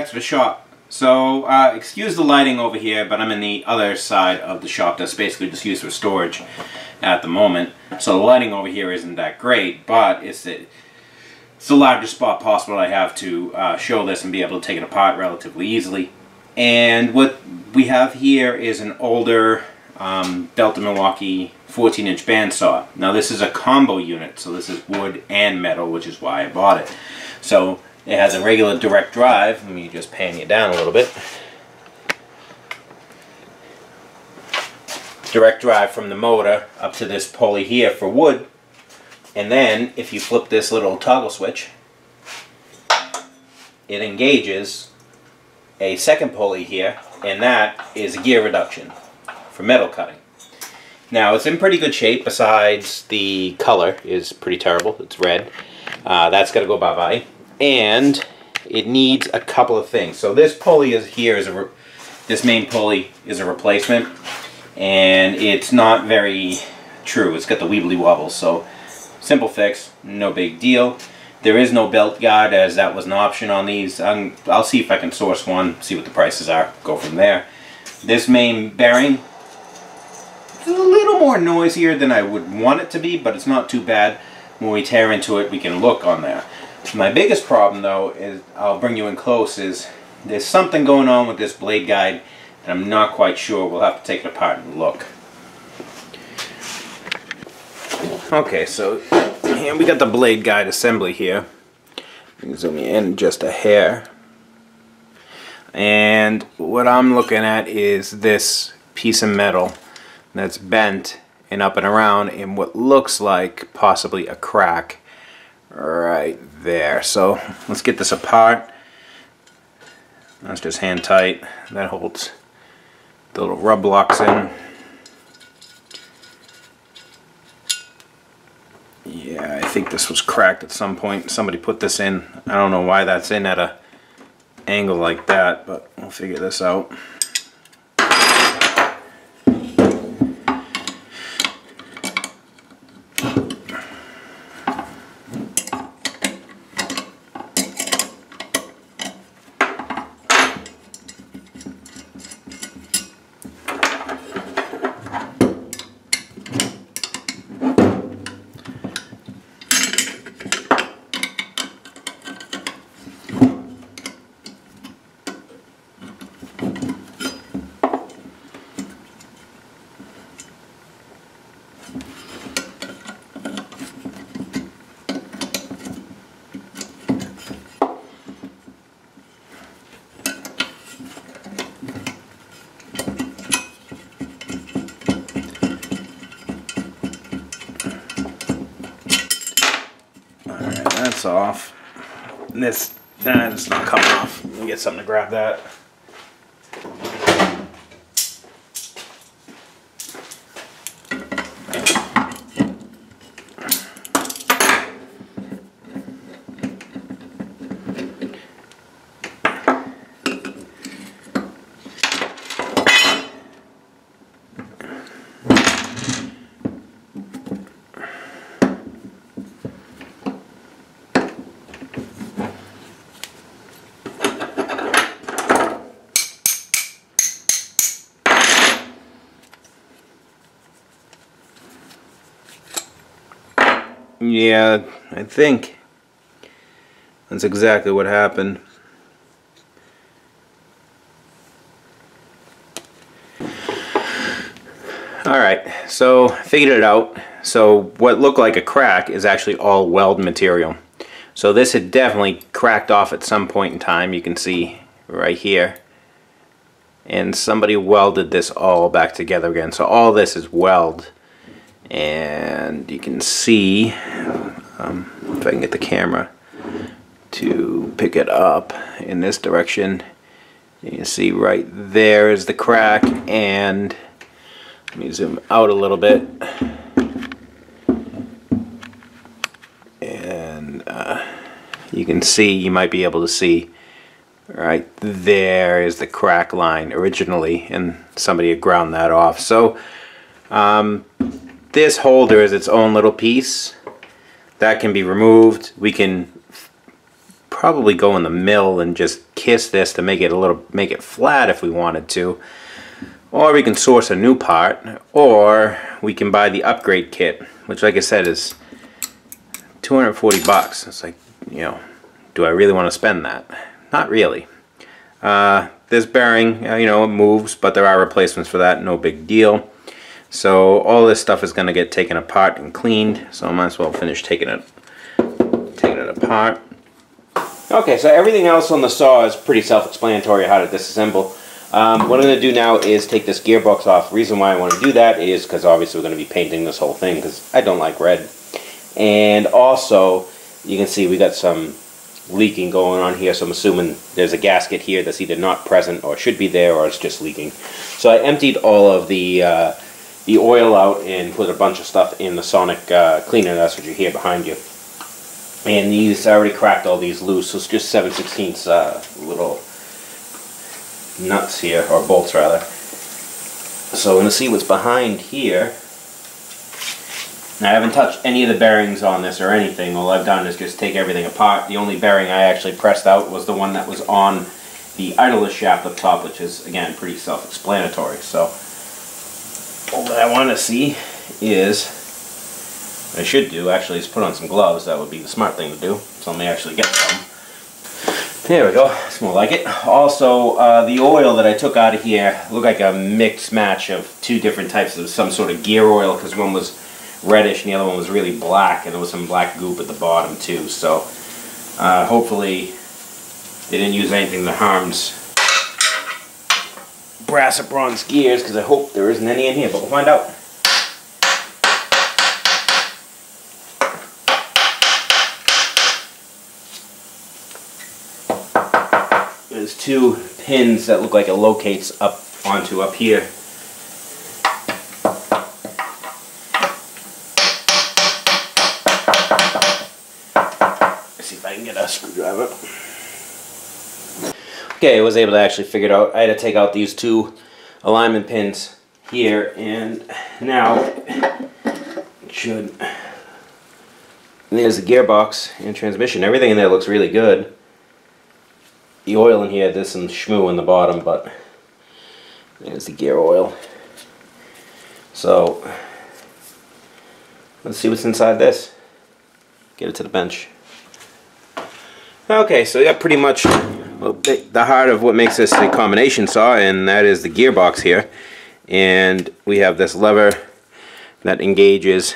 to the shop. So, excuse the lighting over here, but I'm in the other side of the shop that's basically just used for storage at the moment. So the lighting over here isn't that great, but it's the largest spot possible I have to show this and be able to take it apart relatively easily. And what we have here is an older Delta Milwaukee 14-inch bandsaw. Now this is a combo unit, so this is wood and metal, which is why I bought it. So it has a regular direct drive. Let me just pan you down a little bit. Direct drive from the motor up to this pulley here for wood. And then if you flip this little toggle switch, it engages a second pulley here, and that is gear reduction for metal cutting. Now it's in pretty good shape, besides the color is pretty terrible. It's red. That's got to go bye-bye. And it needs a couple of things. So this pulley is here, this main pulley is a replacement, and it's not very true. It's got the weebly wobbles, so simple fix, no big deal. There is no belt guard, as that was an option on these. I'll see if I can source one, see what the prices are, go from there. This main bearing is a little more noisier than I would want it to be, but it's not too bad. When we tear into it, we can look on there. My biggest problem, though, is, I'll bring you in close, is there's something going on with this blade guide, and I'm not quite sure. We'll have to take it apart and look. Okay, so here we got the blade guide assembly here. Zoom in just a hair. And what I'm looking at is this piece of metal that's bent and up and around in what looks like possibly a crack right there. So let's get this apart. That's just hand tight. That holds the little rub blocks in. Yeah, I think this was cracked at some point. Somebody put this in. I don't know why that's in at a angle like that, but we'll figure this out. That's off. This, it's not coming off. Let me get something to grab that. Yeah, I think that's exactly what happened. Alright, so figured it out. So what looked like a crack is actually all weld material. So this had definitely cracked off at some point in time. You can see right here. And somebody welded this all back together again. So all this is weld. And you can see, if I can get the camera to pick it up in this direction, you can see right there is the crack, and let me zoom out a little bit, and you can see, you might be able to see right there is the crack line originally, and somebody had ground that off. So this holder is its own little piece that can be removed. We can probably go in the mill and just kiss this to make it flat if we wanted to. Or we can source a new part, or we can buy the upgrade kit, which, like I said, is 240 bucks. It's like, you know, do I really want to spend that? Not really. This bearing, you know, it moves, but there are replacements for that, no big deal. So all this stuff is going to get taken apart and cleaned, so I might as well finish taking it apart. Okay, so everything else on the saw is pretty self-explanatory how to disassemble. What I'm going to do now is take this gearbox off. The reason why I want to do that is because obviously we're going to be painting this whole thing because I don't like red. And also, you can see we got some leaking going on here, so I'm assuming there's a gasket here that's either not present or should be there, or it's just leaking. So I emptied all of the oil out and put a bunch of stuff in the sonic cleaner. That's what you hear behind you. And these, I already cracked all these loose, so it's just 7/16 little nuts here, or bolts rather. So we're going to see what's behind here. Now I haven't touched any of the bearings on this or anything. All I've done is just take everything apart. The only bearing I actually pressed out was the one that was on the idler shaft up top, which is, again, pretty self-explanatory. So all that I want to see is, what I should do actually is put on some gloves. That would be the smart thing to do. So let me actually get some. There we go. It's more like it. Also, the oil that I took out of here looked like a mixed match of two different types of some sort of gear oil, because one was reddish and the other one was really black, and there was some black goop at the bottom too. So hopefully they didn't use anything that harms brass or bronze gears, because I hope there isn't any in here, but we'll find out. There's two pins that look like it locates up onto up here. Let's see if I can get a screwdriver. Okay, I was able to actually figure it out. I had to take out these two alignment pins here, and now it should. There's the gearbox and transmission. Everything in there looks really good. The oil in here, there's some shmoo in the bottom, but there's the gear oil. So let's see what's inside this. Get it to the bench. Okay, so we got pretty much the heart of what makes this a combination saw, and that is the gearbox here. And we have this lever that engages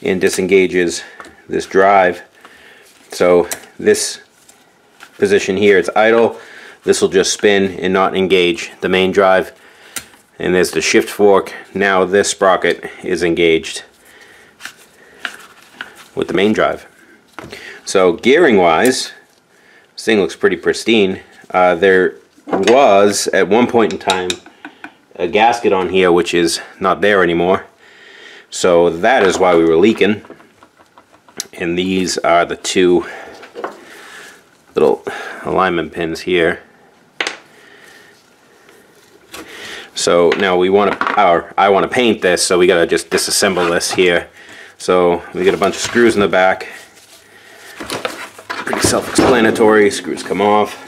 and disengages this drive. So this position here, it's idle. This will just spin and not engage the main drive. And there's the shift fork. Now this sprocket is engaged with the main drive. So gearing wise, this thing looks pretty pristine. There was at one point in time a gasket on here which is not there anymore. So that is why we were leaking. And these are the two little alignment pins here. So now we want to, or I want to paint this, so we got to just disassemble this here. So we get a bunch of screws in the back. Pretty self-explanatory. Screws come off.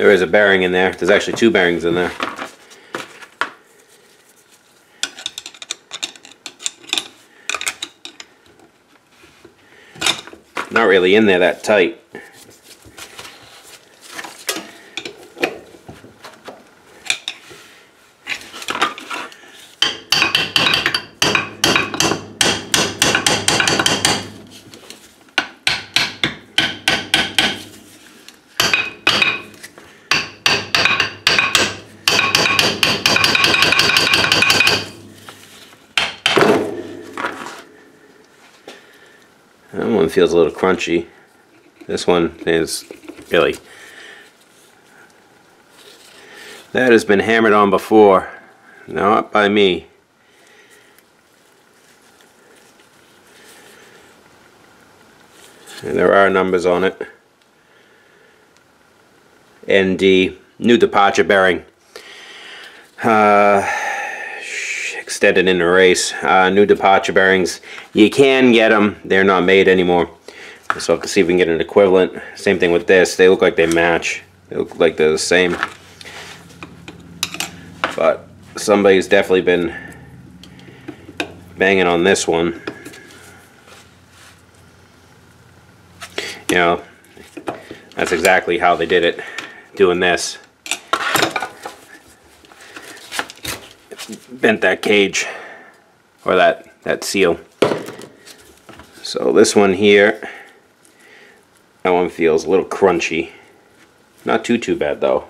There is a bearing in there. There's actually 2 bearings in there. Not really in there that tight. That one feels a little crunchy. This one is really... That has been hammered on before. Not by me. And there are numbers on it. ND, new departure bearing. Extended in the race. New departure bearings. You can get them. They're not made anymore. So I have to see if we can get an equivalent. Same thing with this. They look like they match. They look like they're the same. But somebody's definitely been banging on this one. You know, that's exactly how they did it. Doing this. Bent that cage, or that seal. So this one here, that one feels a little crunchy. Not too bad though.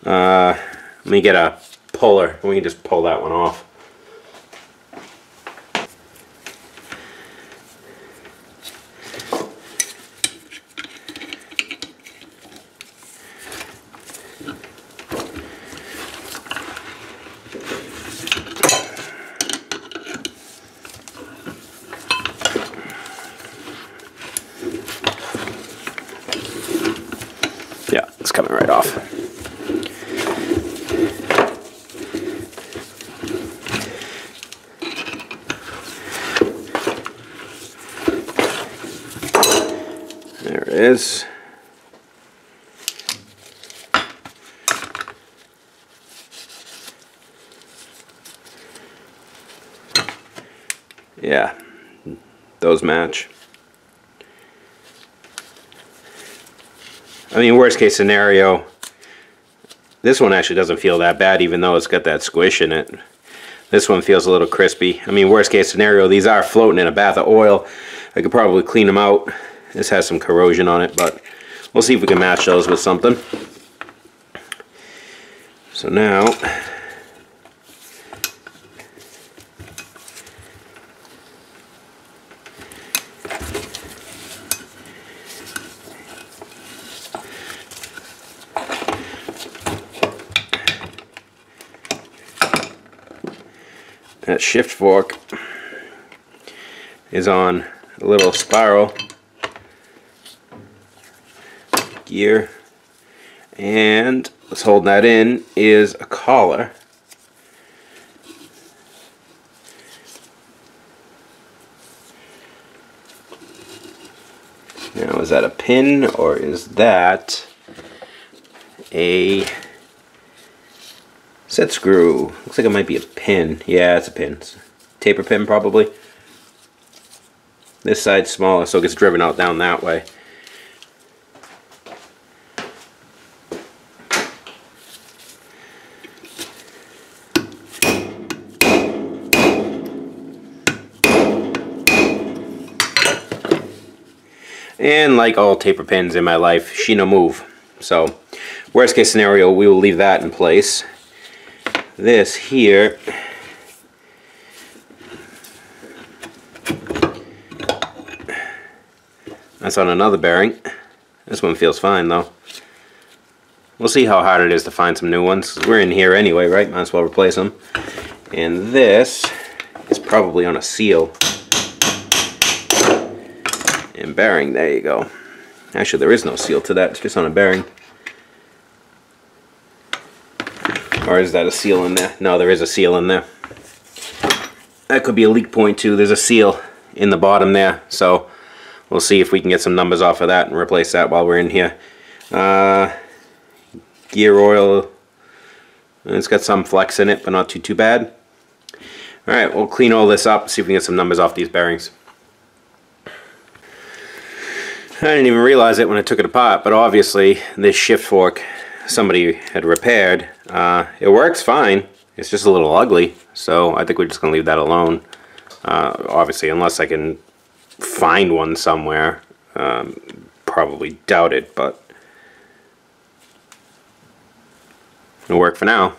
Let me get a puller and we can just pull that one off. Yeah, it's coming right off. There it is. Yeah, those match. I mean, worst case scenario, this one actually doesn't feel that bad, even though it's got that squish in it. This one feels a little crispy. I mean, worst case scenario, these are floating in a bath of oil. I could probably clean them out. This has some corrosion on it, but we'll see if we can match those with something. So now, that shift fork is on a little spiral gear, and what's holding that in is a collar. Now, is that a pin or is that a set screw? Looks like it might be a pin. Yeah, it's a pin. It's a taper pin probably. This side's smaller, so it gets driven out down that way. And like all taper pins in my life, she no move. So, worst case scenario, we will leave that in place. This here, that's on another bearing. This one feels fine though. We'll see how hard it is to find some new ones. We're in here anyway, right? Might as well replace them. And this is probably on a seal. And bearing, there you go. Actually, there is no seal to that, it's just on a bearing. Or is that a seal in there? No, there is a seal in there. That could be a leak point too. There's a seal in the bottom there, so we'll see if we can get some numbers off of that and replace that while we're in here. gear oil. And it's got some flex in it, but not too bad. Alright, we'll clean all this up, see if we can get some numbers off these bearings. I didn't even realize it when I took it apart, but obviously this shift fork somebody had repaired. It works fine, it's just a little ugly, so I think we're just going to leave that alone. Obviously, unless I can find one somewhere. Probably doubt it, but it'll work for now.